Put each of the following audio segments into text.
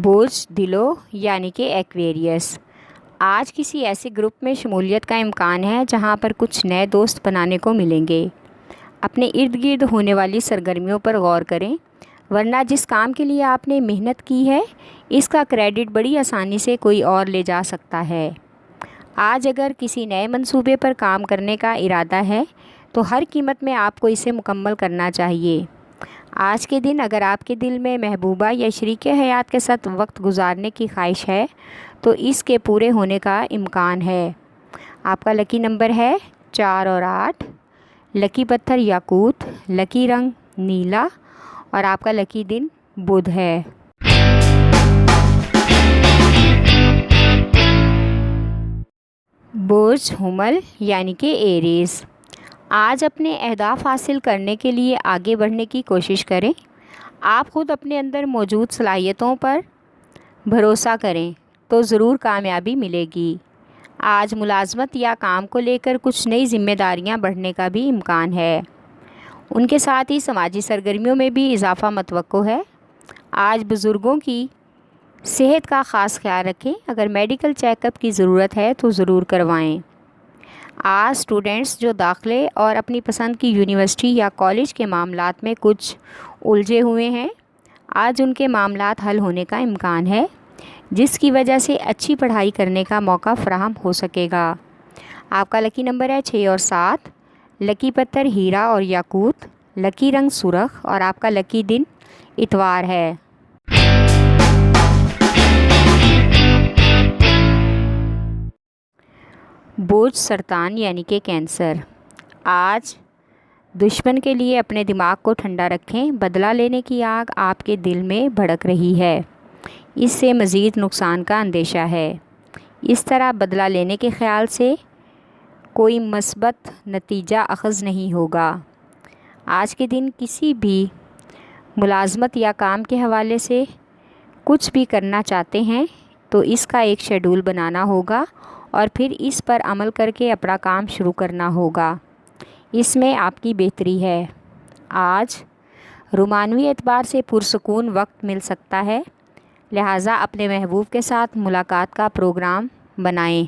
बोझ दिलो यानी कि एक्वेरियस। आज किसी ऐसे ग्रुप में शमूलियत का इम्कान है जहां पर कुछ नए दोस्त बनाने को मिलेंगे। अपने इर्द गिर्द होने वाली सरगर्मियों पर गौर करें, वरना जिस काम के लिए आपने मेहनत की है इसका क्रेडिट बड़ी आसानी से कोई और ले जा सकता है। आज अगर किसी नए मंसूबे पर काम करने का इरादा है तो हर कीमत में आपको इसे मुकम्मल करना चाहिए। आज के दिन अगर आपके दिल में महबूबा या शरीके हयात के साथ वक्त गुजारने की ख्वाहिश है तो इसके पूरे होने का इम्कान है। आपका लकी नंबर है 4 और 8। लकी पत्थर याकूत, लकी रंग नीला और आपका लकी दिन बुध है। बुर्ज हुमल यानी कि एरीज। आज अपने अहदाफ हासिल करने के लिए आगे बढ़ने की कोशिश करें। आप ख़ुद अपने अंदर मौजूद सलाहियतों पर भरोसा करें तो ज़रूर कामयाबी मिलेगी। आज मुलाजमत या काम को लेकर कुछ नई जिम्मेदारियां बढ़ने का भी इम्कान है। उनके साथ ही समाजी सरगर्मियों में भी इजाफ़ा मतवक्को है। आज बुज़ुर्गों की सेहत का ख़ास ख्याल रखें। अगर मेडिकल चेकअप की ज़रूरत है तो ज़रूर करवाएं। आज स्टूडेंट्स जो दाखिले और अपनी पसंद की यूनिवर्सिटी या कॉलेज के मामलात में कुछ उलझे हुए हैं, आज उनके मामलात हल होने का इम्कान है, जिसकी वजह से अच्छी पढ़ाई करने का मौका फ़राहम हो सकेगा। आपका लकी नंबर है 6 और 7। लकी पत्थर हीरा और याकूत, लकी रंग सुरख और आपका लकी दिन इतवार है। बोझ सरतान यानी कि कैंसर। आज दुश्मन के लिए अपने दिमाग को ठंडा रखें। बदला लेने की आग आपके दिल में भड़क रही है, इससे मज़ीद नुकसान का अंदेशा है। इस तरह बदला लेने के ख़्याल से कोई मस्बत नतीजा अखज़ नहीं होगा। आज के दिन किसी भी मुलाजमत या काम के हवाले से कुछ भी करना चाहते हैं तो इसका एक शेड्यूल बनाना होगा और फिर इस पर अमल करके अपना काम शुरू करना होगा। इसमें आपकी बेहतरी है। आज रूमानवी एतबार से पुरसकून वक्त मिल सकता है, लिहाजा अपने महबूब के साथ मुलाकात का प्रोग्राम बनाएं।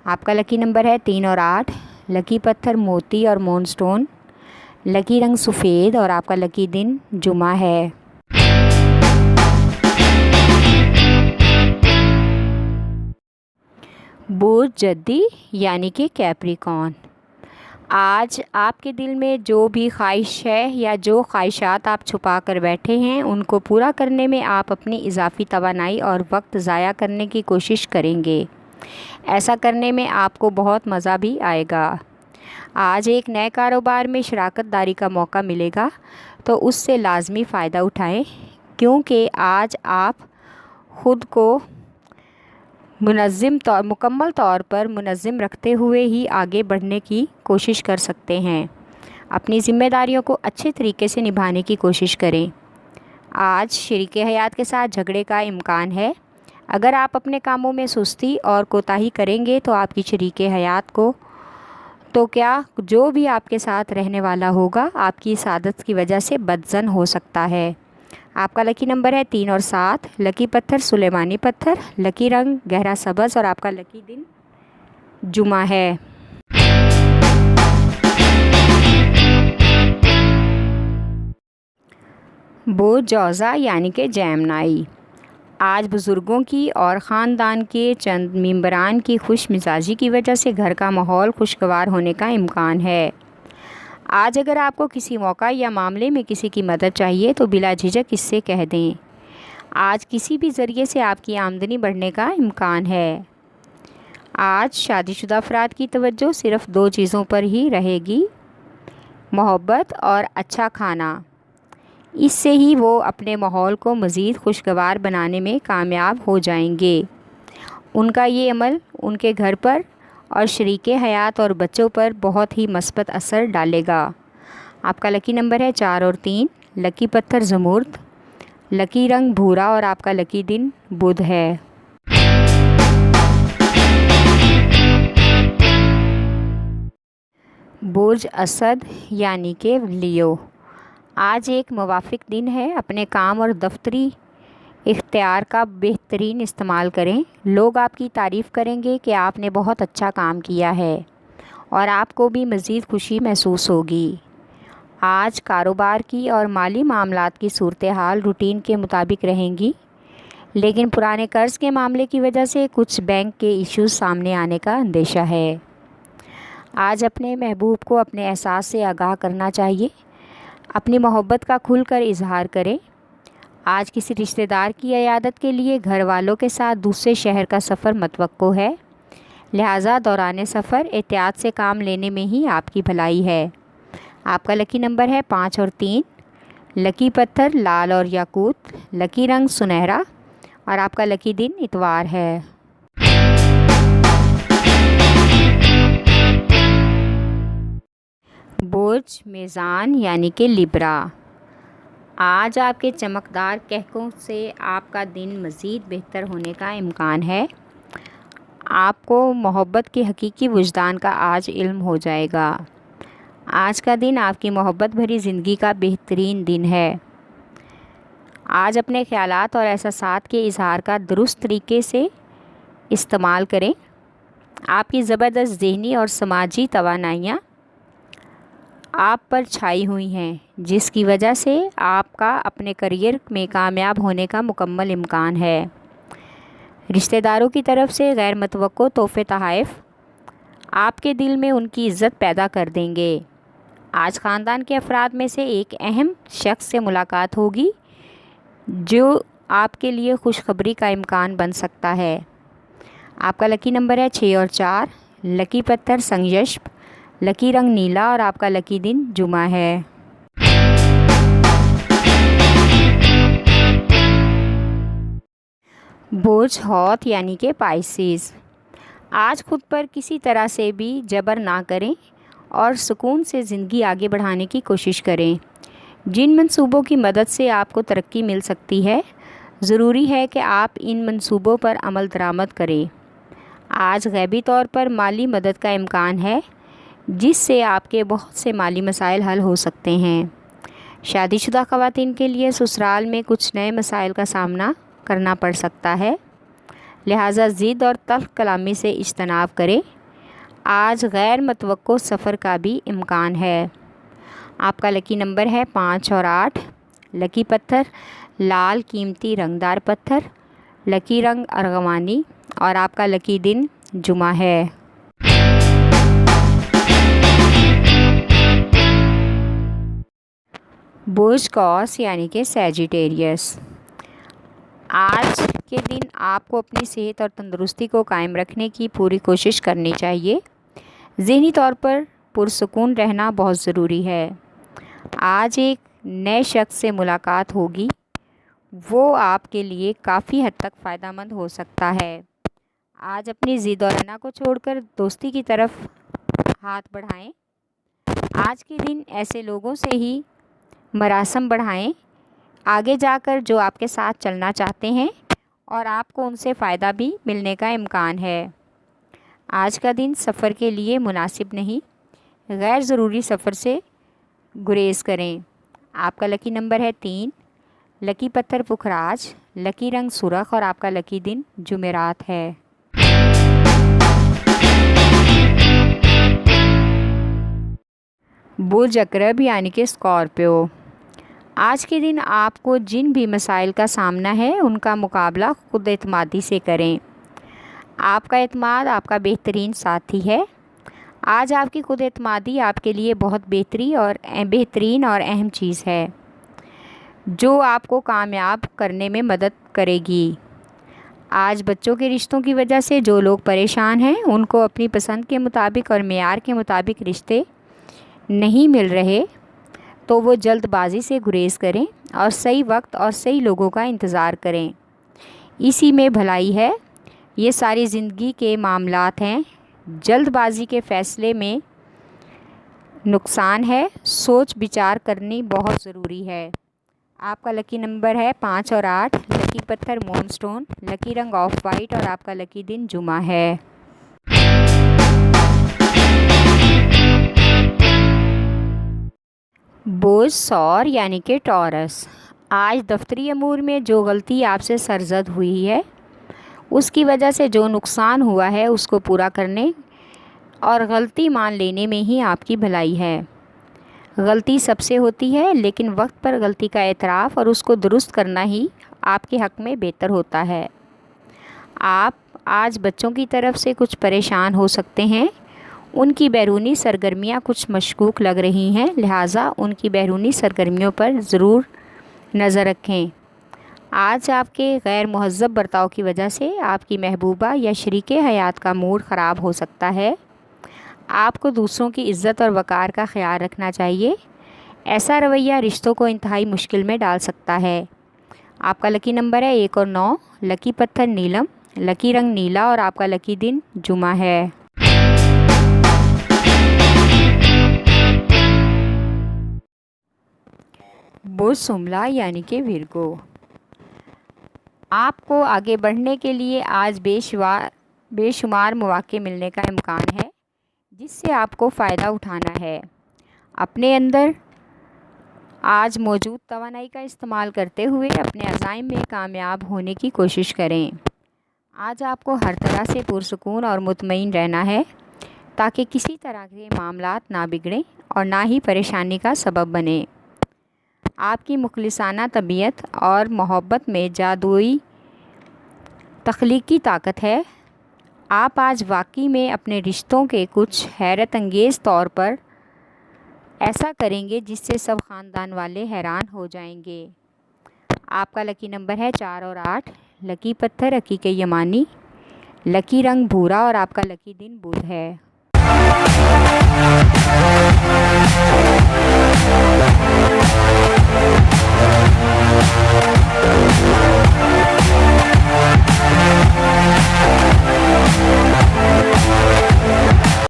आपका लकी नंबर है 3 और 8। लकी पत्थर मोती और मूनस्टोन, लकी रंग सफ़ेद और आपका लकी दिन जुमा है। बुर्ज जद्दी यानी कि कैप्रिकॉर्न। आज आपके दिल में जो भी ख्वाहिश है या जो ख्वाहिशात आप छुपा कर बैठे हैं उनको पूरा करने में आप अपनी इजाफ़ी तवानाई और वक्त ज़ाया करने की कोशिश करेंगे। ऐसा करने में आपको बहुत मज़ा भी आएगा। आज एक नए कारोबार में शराकत दारी का मौका मिलेगा तो उससे लाजमी फ़ायदा उठाएं, क्योंकि आज आप ख़ुद को मुकम्मल तौर पर मुनज़्ज़म रखते हुए ही आगे बढ़ने की कोशिश कर सकते हैं। अपनी ज़िम्मेदारियों को अच्छे तरीके से निभाने की कोशिश करें। आज शरीके हयात के साथ झगड़े का इम्कान है। अगर आप अपने कामों में सुस्ती और कोताही करेंगे तो आपकी शरीके हयात को तो क्या जो भी आपके साथ रहने वाला होगा आपकी इस आदत की वजह से बदज़न हो सकता है। आपका लकी नंबर है 3 और 7। लकी पत्थर सुलेमानी पत्थर, लकी रंग गहरा सब्ज़ और आपका लकी दिन जुमा है। बोझ जौज़ा यानी कि जैमनाई। आज बुज़ुर्गों की और ख़ानदान के चंद मेंबरान की खुश मिजाजी की वजह से घर का माहौल खुशगवार होने का इम्कान है। आज अगर आपको किसी मौका या मामले में किसी की मदद चाहिए तो बिला झिझक इससे कह दें। आज किसी भी ज़रिए से आपकी आमदनी बढ़ने का इम्कान है। आज शादीशुदा अफराद की तवज्जो सिर्फ़ 2 चीज़ों पर ही रहेगी, मोहब्बत और अच्छा खाना। इससे ही वो अपने माहौल को मज़ीद खुशगवार बनाने में कामयाब हो जाएंगे। उनका ये अमल उनके घर पर और शरीके हयात और बच्चों पर बहुत ही मस्बत असर डालेगा। आपका लकी नंबर है 4 और 3। लकी पत्थर ज़मुर्द, लकी रंग भूरा और आपका लकी दिन बुध है। बुर्ज असद यानी कि लियो। आज एक मुवाफिक दिन है अपने काम और दफ्तरी इख्तियार का बेहतरीन इस्तेमाल करें। लोग आपकी तारीफ़ करेंगे कि आपने बहुत अच्छा काम किया है और आपको भी मज़ीद खुशी महसूस होगी। आज कारोबार की और माली मामलात की सूरत हाल रूटीन के मुताबिक रहेंगी, लेकिन पुराने कर्ज़ के मामले की वजह से कुछ बैंक के इश्यूज़ सामने आने का अंदेशा है। आज अपने महबूब को अपने एहसास से आगाह करना चाहिए। अपनी मोहब्बत का खुलकर इजहार करें। आज किसी रिश्तेदार की इयादत के लिए घर वालों के साथ दूसरे शहर का सफ़र मतवक्को है, लिहाजा दौरान सफ़र एहतियात से काम लेने में ही आपकी भलाई है। आपका लकी नंबर है 5 और 3। लकी पत्थर लाल और याकूत। लकी रंग सुनहरा और आपका लकी दिन इतवार है। बुर्ज मेज़ान यानी कि लिब्रा। आज आपके चमकदार कहकों से आपका दिन मज़ीद बेहतर होने का इम्कान है। आपको मोहब्बत के हकीकी वुजदान का आज इल्म हो जाएगा। आज का दिन आपकी मोहब्बत भरी ज़िंदगी का बेहतरीन दिन है। आज अपने ख़यालात और एहसासात के इजहार का दुरुस्त तरीके से इस्तेमाल करें। आपकी ज़बरदस्त ज़हनी और समाजी तवानाइयाँ आप पर छाई हुई हैं, जिसकी वजह से आपका अपने करियर में कामयाब होने का मुकम्मल इम्कान है। रिश्तेदारों की तरफ से गैर मुतवक्को तोहफ़े तोहफ़ आपके दिल में उनकी इज़्ज़त पैदा कर देंगे। आज ख़ानदान के अफराद में से एक अहम शख्स से मुलाकात होगी, जो आपके लिए खुशखबरी का इम्कान बन सकता है। आपका लकी नंबर है 6 और 4। लकी पत्थर संयश्प। लकी रंग नीला और आपका लकी दिन जुमा है। बुर्ज हौत यानी कि पाइसेस। आज खुद पर किसी तरह से भी जबर ना करें और सुकून से ज़िंदगी आगे बढ़ाने की कोशिश करें। जिन मंसूबों की मदद से आपको तरक्की मिल सकती है, ज़रूरी है कि आप इन मंसूबों पर अमल दरामद करें। आज गैबी तौर पर माली मदद का इम्कान है, जिससे आपके बहुत से माली मसाइल हल हो सकते हैं। शादीशुदा ख़वातीन के लिए ससुराल में कुछ नए मसाइल का सामना करना पड़ सकता है, लिहाजा ज़िद और तल्ख़ कलामी से इज्तनाब करें। आज गैर मुतवक्को सफ़र का भी इम्कान है। आपका लकी नंबर है 5 और 8। लकी पत्थर लाल कीमती रंगदार पत्थर। लकी रंग अर्गवानी और आपका लकी दिन जुमा है। बुर्ज कौस यानी कि सैजिटेरियस। आज के दिन आपको अपनी सेहत और तंदुरुस्ती को कायम रखने की पूरी कोशिश करनी चाहिए। ज़हनी तौर पर पुरसुकून रहना बहुत ज़रूरी है। आज एक नए शख्स से मुलाकात होगी, वो आपके लिए काफ़ी हद तक फ़ायदेमंद हो सकता है। आज अपनी ज़िद और अना को छोड़कर दोस्ती की तरफ हाथ बढ़ाएं। आज के दिन ऐसे लोगों से ही मरासम बढ़ाएं आगे जाकर जो आपके साथ चलना चाहते हैं और आपको उनसे फ़ायदा भी मिलने का इम्कान है। आज का दिन सफ़र के लिए मुनासिब नहीं, गैर ज़रूरी सफ़र से गुरेज़ करें। आपका लकी नंबर है 3। लकी पत्थर पुखराज। लकी रंग सुरख और आपका लकी दिन जुमेरात है। बुर्ज अकरब यानी कि स्कॉर्पियो। आज के दिन आपको जिन भी मसाइल का सामना है, उनका मुकाबला खुद एतमादी से करें। आपका एतमाद आपका बेहतरीन साथी है। आज आपकी खुद एतमादी आपके लिए बहुत बेहतरीन और अहम चीज़ है, जो आपको कामयाब करने में मदद करेगी। आज बच्चों के रिश्तों की वजह से जो लोग परेशान हैं, उनको अपनी पसंद के मुताबिक और मेयार के मुताबिक रिश्ते नहीं मिल रहे, तो वो जल्दबाज़ी से गुरेज़ करें और सही वक्त और सही लोगों का इंतज़ार करें। इसी में भलाई है। ये सारी ज़िंदगी के मामलात हैं। जल्दबाज़ी के फ़ैसले में नुकसान है। सोच विचार करनी बहुत ज़रूरी है। आपका लकी नंबर है 5 और 8। लकी पत्थर मूनस्टोन। लकी रंग ऑफ वाइट और आपका लकी दिन जुमा है। बुर्ज सौर यानी कि टॉरस। आज दफ्तरी अमूर में जो गलती आपसे सरजद हुई है, उसकी वजह से जो नुकसान हुआ है उसको पूरा करने और गलती मान लेने में ही आपकी भलाई है। गलती सबसे होती है, लेकिन वक्त पर गलती का एतराफ़ और उसको दुरुस्त करना ही आपके हक़ में बेहतर होता है। आप आज बच्चों की तरफ से कुछ परेशान हो सकते हैं। उनकी बैरूनी सरगर्मियाँ कुछ मशकूक लग रही हैं, लिहाजा उनकी बैरूनी सरगर्मियों पर ज़रूर नज़र रखें। आज आपके गैर मुहज़्ज़ब बर्ताव की वजह से आपकी महबूबा या शरीके हयात का मूड ख़राब हो सकता है। आपको दूसरों की इज़्ज़त और वक़ार का ख़्याल रखना चाहिए। ऐसा रवैया रिश्तों को इंतहाई मुश्किल में डाल सकता है। आपका लकी नंबर है 1 और 9। लकी पत्थर नीलम, लकी रंग नीला और आपका लकी दिन जुमा है। बुध सुमला यानी कि विर्गो, आपको आगे बढ़ने के लिए आज बेशुमार मौक़े मिलने का इम्कान है, जिससे आपको फ़ायदा उठाना है। अपने अंदर आज मौजूद तवानाई का इस्तेमाल करते हुए अपने अज़ाइम में कामयाब होने की कोशिश करें। आज आपको हर तरह से पुरसुकून और मुतमईन रहना है, ताकि किसी तरह के मामलात ना बिगड़ें और ना ही परेशानी का सबब बने। आपकी मुखलिसाना तबीयत और मोहब्बत में जादुई तख्लीकी ताकत है। आप आज वाकई में अपने रिश्तों के कुछ हैरत अंगेज़ तौर पर ऐसा करेंगे जिससे सब ख़ानदान वाले हैरान हो जाएंगे। आपका लकी नंबर है 4 और 8। लकी पत्थर हकीक यमानी, लकी रंग भूरा और आपका लकी दिन बुध है।